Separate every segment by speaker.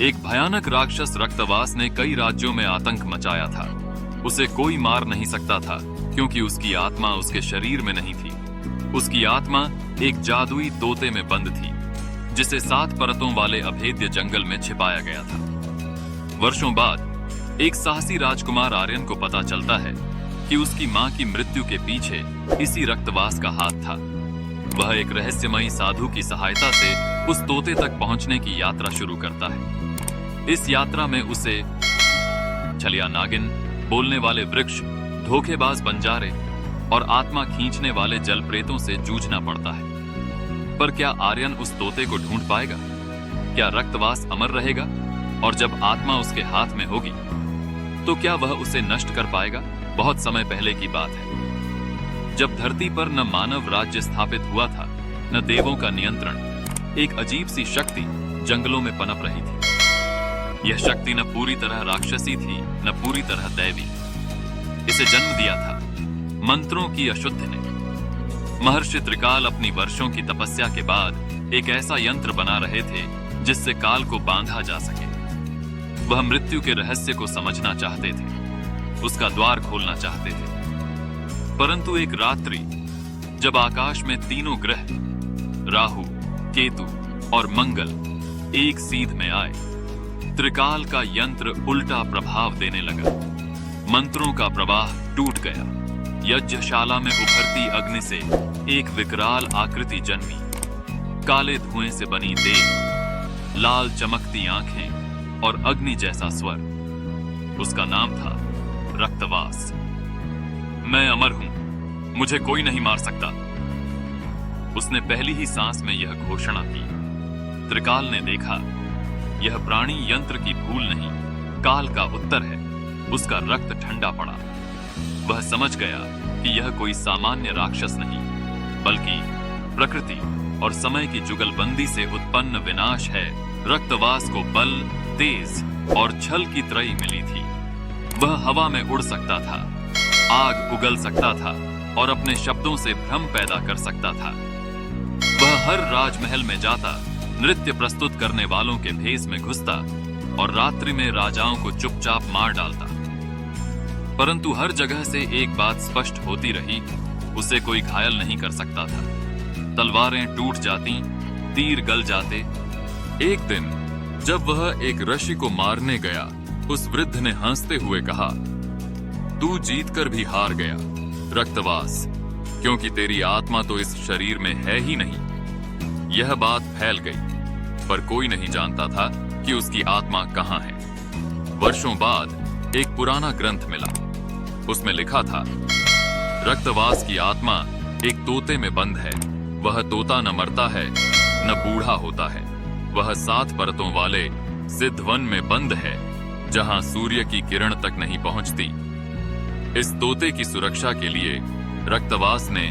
Speaker 1: एक भयानक राक्षस रक्तवास ने कई राज्यों में आतंक मचाया था। उसे कोई मार नहीं सकता था क्योंकि उसकी आत्मा उसके शरीर में नहीं थी। उसकी आत्मा एक जादुई तोते में बंद थी, जिसे 7 परतों वाले अभेद्य जंगल में छिपाया गया था। वर्षों बाद एक साहसी राजकुमार आर्यन को पता चलता है कि उसकी मां की मृत्यु के पीछे इसी रक्तवास का हाथ था। वह एक रहस्यमयी साधु की सहायता से उस तोते तक पहुंचने की यात्रा शुरू करता है। इस यात्रा में उसे छलिया नागिन, बोलने वाले वृक्ष, धोखेबाज बंजारे और आत्मा खींचने वाले जलप्रेतों से जूझना पड़ता है। पर क्या आर्यन उस तोते को ढूंढ पाएगा? क्या रक्तवास अमर रहेगा? और जब आत्मा उसके हाथ में होगी तो क्या वह उसे नष्ट कर पाएगा? बहुत समय पहले की बात है, जब धरती पर न मानव राज्य स्थापित हुआ था, न देवों का नियंत्रण। एक अजीब सी शक्ति जंगलों में पनप रही थी। यह शक्ति न पूरी तरह राक्षसी थी, न पूरी तरह दैवी। इसे जन्म दिया था मंत्रों की अशुद्धि ने। महर्षि त्रिकाल अपनी वर्षों की तपस्या के बाद एक ऐसा यंत्र बना रहे थे जिससे काल को बांधा जा सके। वह मृत्यु के रहस्य को समझना चाहते थे, उसका द्वार खोलना चाहते थे। परंतु एक रात्रि जब आकाश में तीनों ग्रह राहु, केतु और मंगल एक सीध में आए, त्रिकाल का यंत्र उल्टा प्रभाव देने लगा। मंत्रों का प्रवाह टूट गया। यज्ञशाला में उभरती अग्नि से एक विकराल आकृति जन्मी। काले धुएं से बनी देह, लाल चमकती आंखें और अग्नि जैसा स्वर। उसका नाम था रक्तवास। मैं अमर हूं, मुझे कोई नहीं मार सकता। उसने पहली ही सांस में यह घोषणा की। त्रिकाल ने देखा, यह प्राणी यंत्र की भूल नहीं, काल का उत्तर है। उसका रक्त ठंडा पड़ा। वह समझ गया कि यह कोई सामान्य राक्षस नहीं, बल्कि प्रकृति और समय की जुगलबंदी से उत्पन्न विनाश है। रक्तवास को बल, तेज और छल की त्रयी मिली थी। वह हवा में उड़ सकता था, आग उगल सकता था और अपने शब्दों से भ्रम पैदा कर सकता था। वह हर राजमहल में जाता, नृत्य प्रस्तुत करने वालों के भेष में घुसता और रात्रि में राजाओं को चुपचाप मार डालता। परंतु हर जगह से एक बात स्पष्ट होती रही, उसे कोई घायल नहीं कर सकता था। तलवारें टूट जाती, तीर गल जाते। एक दिन जब वह एक ऋषि को मारने गया, उस वृद्ध ने हंसते हुए कहा, तू जीतकर भी हार गया रक्तवास, क्योंकि तेरी आत्मा तो इस शरीर में है ही नहीं। यह बात फैल गई, पर कोई नहीं जानता था कि उसकी आत्मा कहां है। वर्षों बाद एक पुराना ग्रंथ मिला। उसमें लिखा था, रक्तवास की आत्मा एक तोते में बंद है। वह तोता न मरता है, न बूढ़ा होता है। वह 7 परतों वाले सिद्ध वन में बंद है, जहां सूर्य की किरण तक नहीं पहुंचती। इस तोते की सुरक्षा के लिए रक्तवास ने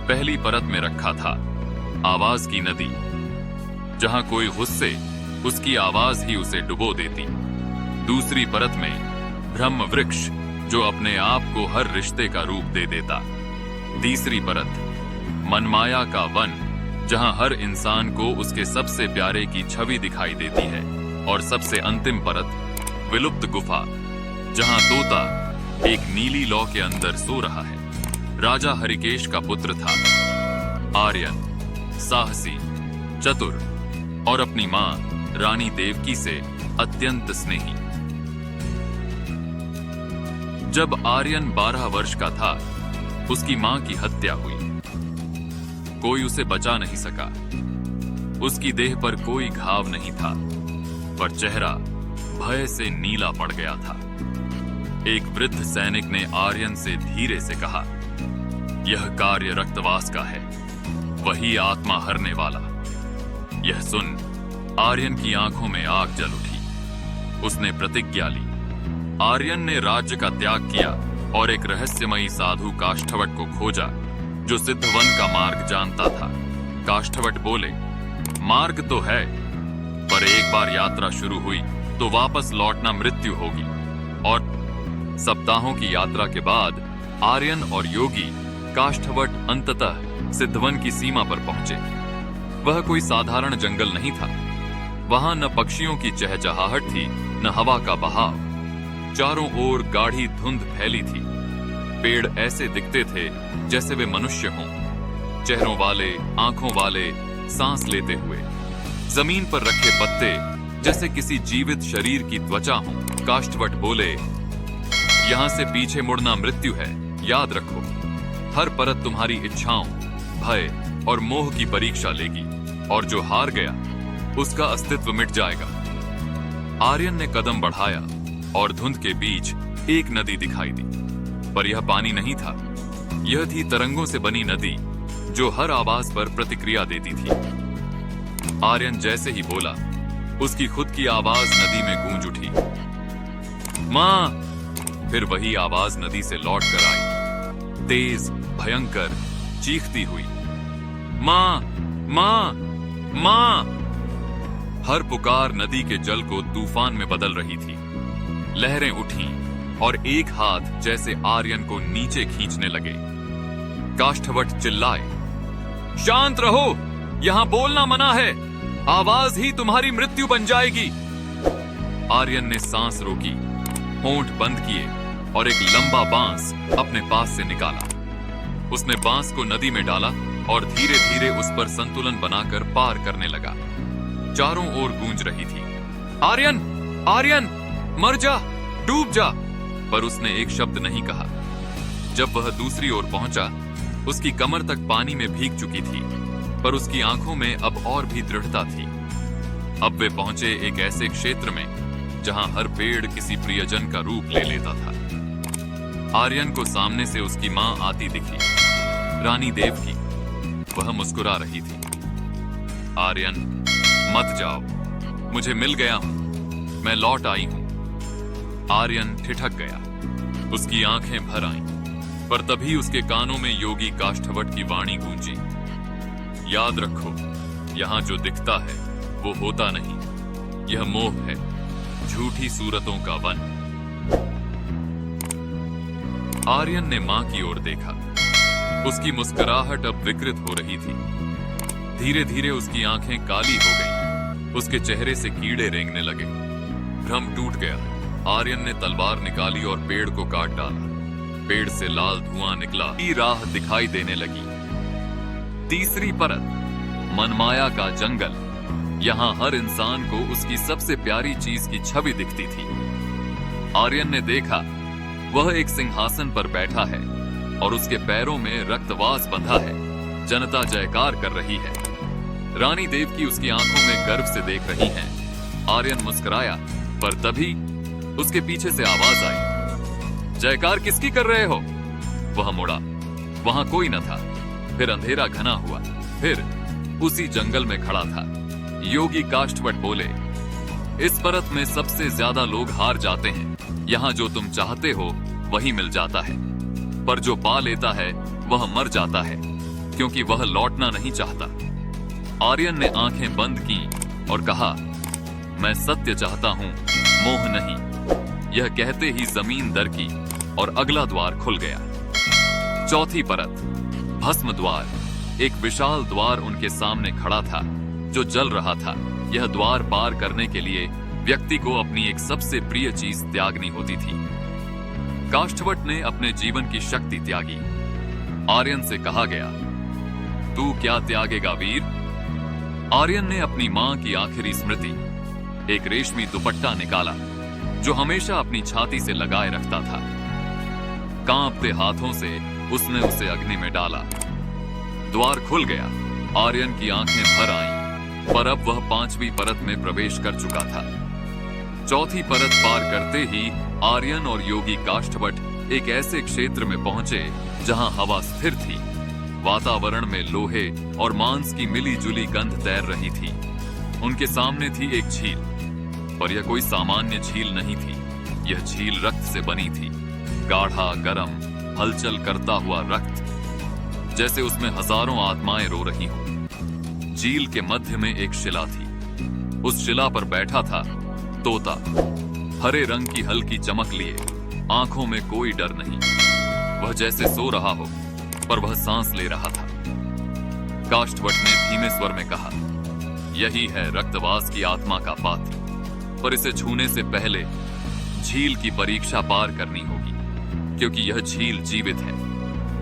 Speaker 1: पहली परत में रखा था आवाज की नदी, जहां कोई गुस्से उसकी आवाज ही उसे डुबो देती। दूसरी परत में ब्रह्म वृक्ष, जो अपने आप को हर रिश्ते का रूप दे देता। तीसरी परत मनमाया का वन, जहां हर इंसान को उसके सबसे प्यारे की छवि दिखाई देती है। और सबसे अंतिम परत विलुप्त गुफा, जहां तोता एक नीली लौ के अंदर सो रहा है। राजा हरिकेश का पुत्र था आर्यन, साहसी, चतुर और अपनी मां रानी देवकी से अत्यंत स्नेही। जब आर्यन 12 वर्ष का था, उसकी मां की हत्या हुई। कोई उसे बचा नहीं सका। उसकी देह पर कोई घाव नहीं था, पर चेहरा भय से नीला पड़ गया था। एक वृद्ध सैनिक ने आर्यन से धीरे से कहा, यह कार्य रक्तवास का है, वही आत्मा हरने वाला। यह सुन आर्यन की आंखों में आग जल उठी। उसने प्रतिज्ञा ली। आर्यन ने राज्य का त्याग किया और एक रहस्यमयी साधु काष्ठवट को खोजा, जो सिद्धवन का मार्ग जानता था। काष्ठवट बोले, मार्ग तो है, पर एक बार यात्रा शुरू हुई तो वापस लौटना मृत्यु होगी। और सप्ताहों की यात्रा के बाद आर्यन और योगी काष्ठवट अंततः सिद्धवन की सीमा पर पहुंचे। वह कोई साधारण जंगल नहीं था। वहां न पक्षियों की चहचहाहट थी न हवा का बहाव। चारों ओर गाढ़ी धुंध फैली थी। पेड़ ऐसे दिखते थे जैसे वे मनुष्य हों, चेहरों वाले, आंखों वाले, सांस लेते हुए। जमीन पर रखे पत्ते जैसे किसी जीवित शरीर की त्वचा हो। काष्ठवट बोले, यहां से पीछे मुड़ना मृत्यु है, याद रखो। हर परत तुम्हारी इच्छाओं, भय और मोह की परीक्षा लेगी, और जो हार गया उसका अस्तित्व मिट जाएगा। आर्यन ने कदम बढ़ाया और धुंध के बीच एक नदी दिखाई दी, पर यह पानी नहीं था। यह थी तरंगों से बनी नदी जो हर आवाज पर प्रतिक्रिया देती थी। आर्यन जैसे ही बोला, उसकी खुद की आवाज नदी में गूंज उठी, मां। फिर वही आवाज नदी से लौट कर आई, तेज, भयंकर, चीखती हुई, मां, मां, मां। हर पुकार नदी के जल को तूफान में बदल रही थी। लहरें उठीं और एक हाथ जैसे आर्यन को नीचे खींचने लगे। काष्ठवट चिल्लाए, शांत रहो, यहां बोलना मना है, आवाज ही तुम्हारी मृत्यु बन जाएगी। आर्यन ने सांस रोकी, होंठ बंद किए और एक लंबा बांस अपने पास से निकाला। उसने बांस को नदी में डाला और धीरे धीरे उस पर संतुलन बनाकर पार करने लगा। चारों ओर गूंज रही थी, आर्यन, आर्यन, मर जा, डूब जा। पर उसने एक शब्द नहीं कहा। जब वह दूसरी ओर पहुंचा, उसकी कमर तक पानी में भीग चुकी थी, पर उसकी आंखों में अब और भी दृढ़ता थी। अब वे पहुंचे एक ऐसे क्षेत्र में जहां हर पेड़ किसी प्रियजन का रूप ले लेता था। आर्यन को सामने से उसकी मां आती दिखी, रानी देव की। वह मुस्कुरा रही थी। आर्यन, मत जाओ, मुझे मिल गया हूं, मैं लौट आई हूं। आर्यन ठिठक गया, उसकी आंखें भर आईं, पर तभी उसके कानों में योगी काष्ठवट की वाणी गूंजी, याद रखो, यहां जो दिखता है वो होता नहीं, यह मोह है, झूठी सूरतों का वन। आर्यन ने मां की ओर देखा। उसकी मुस्कुराहट अब विकृत हो रही थी। धीरे धीरे उसकी आंखें काली हो गईं, उसके चेहरे से कीड़े रेंगने लगे। भ्रम टूट गया। आर्यन ने तलवार निकाली और पेड़ को काट डाला। पेड़ से लाल धुआं निकला, राह दिखाई देने लगी। तीसरी परत, मनमाया का जंगल। यहां हर इंसान को उसकी सबसे प्यारी चीज की छवि दिखती थी। आर्यन ने देखा, वह एक सिंहासन पर बैठा है और उसके पैरों में रक्तवास बंधा है। जनता जयकार कर रही है। रानी देव की उसकी आंखों में गर्व से देख रही हैं। आर्यन मुस्कुराया, पर तभी उसके पीछे से आवाज आई, जयकार किसकी कर रहे हो? वह मुड़ा, वहां कोई न था। फिर अंधेरा घना हुआ। फिर उसी जंगल में खड़ा था योगी काष्ठवट। बोले, इस परत में सबसे ज्यादा लोग हार जाते हैं। यहां जो तुम चाहते हो वही मिल जाता है, पर जो पा लेता है वह मर जाता है, क्योंकि वह लौटना नहीं चाहता। आर्यन ने आंखें बंद की और कहा, मैं सत्य चाहता हूं, मोह नहीं। यह कहते ही जमीन दरकी और अगला द्वार खुल गया। चौथी परत, भस्म द्वार। एक विशाल द्वार उनके सामने खड़ा था जो जल रहा था। यह द्वार पार करने के लिए व्यक्ति को अपनी एक सबसे प्रिय चीज त्यागनी होती थी। काष्ठवट ने अपने जीवन की शक्ति त्यागी। आर्यन से कहा गया, तू क्या त्यागेगा वीर? आर्यन ने अपनी मां की आखिरी स्मृति, एक रेशमी दुपट्टा निकाला जो हमेशा अपनी छाती से लगाए रखता था। कांपते हाथों से उसने उसे अग्नि में डाला। द्वार खुल गया। आर्यन की आंखें भर आईं, पर अब वह पांचवी परत में प्रवेश कर चुका था। चौथी परत पार करते ही आर्यन और योगी काष्ठवट एक ऐसे क्षेत्र में पहुंचे जहां हवा स्थिर थी। वातावरण में लोहे और मांस की मिली जुली गंध तैर रही थी। उनके सामने थी एक झील, पर यह कोई सामान्य झील नहीं थी। यह झील रक्त से बनी थी, गाढ़ा, गरम, हलचल करता हुआ रक्त, जैसे उसमें हजारों आत्माएं रो रही हों। झील के मध्य में एक शिला थी। उस शिला पर बैठा था तोता, हरे रंग की हल्की चमक लिए, आंखों में कोई डर नहीं। वह जैसे सो रहा हो, पर वह सांस ले रहा था। काष्ठवट ने धीमे स्वर में कहा, यही है रक्तवास की आत्मा का पात्र, पर इसे छूने से पहले झील की परीक्षा पार करनी होगी, क्योंकि यह झील जीवित है।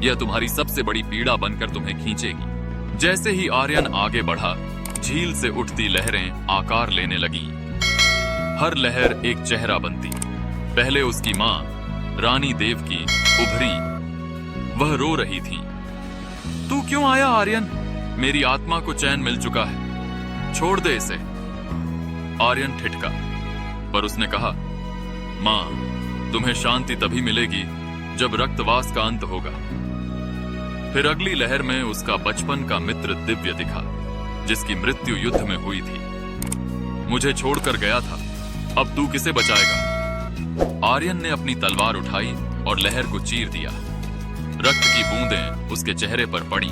Speaker 1: यह तुम्हारी सबसे बड़ी पीड़ा बनकर तुम्हें खींचेगी। जैसे ही आर्यन आगे बढ़ा, झील से उठती लहरें आकार लेने लगीं। हर लहर एक चेहरा बनती। पहले उसकी मां रानी देवकी उभरी। वह रो रही थी। तू क्यों आया आर्यन? मेरी आत्मा को चैन मिल चुका है, छोड़ दे इसे। आर्यन ठिठका, पर उसने कहा, मां, तुम्हें शांति तभी मिलेगी जब रक्तवास का अंत होगा। फिर अगली लहर में उसका बचपन का मित्र दिव्य दिखा, जिसकी मृत्यु युद्ध में हुई थी। मुझे छोड़कर गया था, अब तू किसे बचाएगा? आर्यन ने अपनी तलवार उठाई और लहर को चीर दिया। रक्त की बूंदें उसके चेहरे पर पड़ी,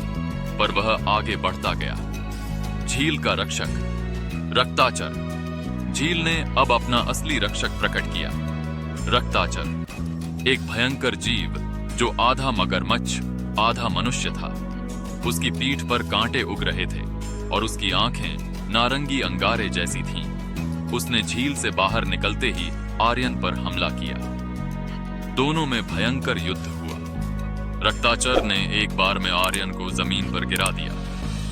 Speaker 1: पर वह आगे बढ़ता गया। झील का रक्षक रक्ताचर। झील ने अब अपना असली रक्षक प्रकट किया। रक्ताचर, एक भयंकर जीव जो आधा मगरमच्छ आधा मनुष्य था। उसकी पीठ पर कांटे उग रहे थे और उसकी आंखें नारंगी अंगारे जैसी थीं। उसने झील से बाहर निकलते ही आर्यन पर हमला किया। दोनों में भयंकर युद्ध हुआ। रक्ताचर ने एक बार में आर्यन को जमीन पर गिरा दिया।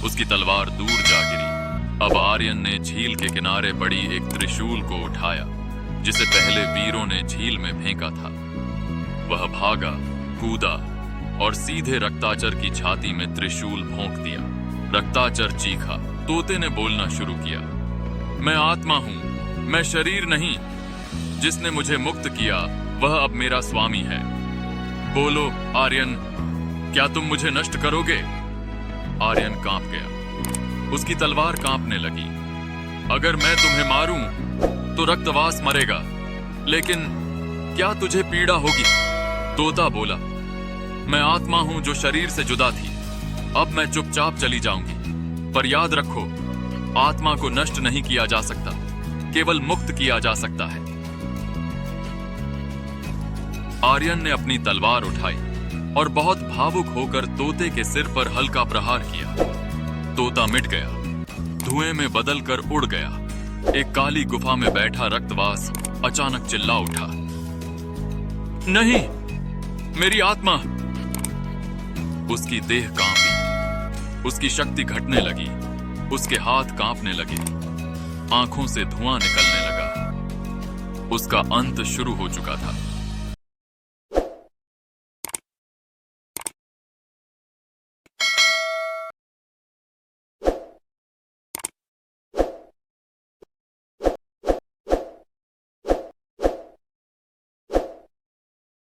Speaker 1: उसकी तलवार दूर जा गिरी। अब आर्यन ने झील के किनारे पड़ी एक त्रिशूल को उठाया, जिसे पहले वीरों ने झील में फेंका था। वह भागा, कूदा और सीधे रक्ताचर की छाती में त्रिशूल भोंक दिया। रक्ताचर चीखा। तोते ने बोलना शुरू किया, मैं आत्मा हूं, मैं शरीर नहीं। जिसने मुझे मुक्त किया वह अब मेरा स्वामी है। बोलो आर्यन, क्या तुम मुझे नष्ट करोगे? आर्यन कांप गया। उसकी तलवार कांपने लगी। अगर मैं तुम्हें मारूं तो रक्तवास मरेगा, लेकिन क्या तुझे पीड़ा होगी? तोता बोला, मैं आत्मा हूं जो शरीर से जुदा थी। अब मैं चुपचाप चली जाऊंगी, पर याद रखो, आत्मा को नष्ट नहीं किया जा सकता, केवल मुक्त किया जा सकता है। आर्यन ने अपनी तलवार उठाई और बहुत भावुक होकर तोते के सिर पर हल्का प्रहार किया। तोता मिट गया, धुएं में बदलकर उड़ गया। एक काली गुफा में बैठा रक्तवास अचानक चिल्ला उठा, नहीं, मेरी आत्मा! उसकी देह कांपी, उसकी शक्ति घटने लगी, उसके हाथ कांपने लगे, आंखों से धुआं निकलने लगा। उसका अंत शुरू हो चुका था।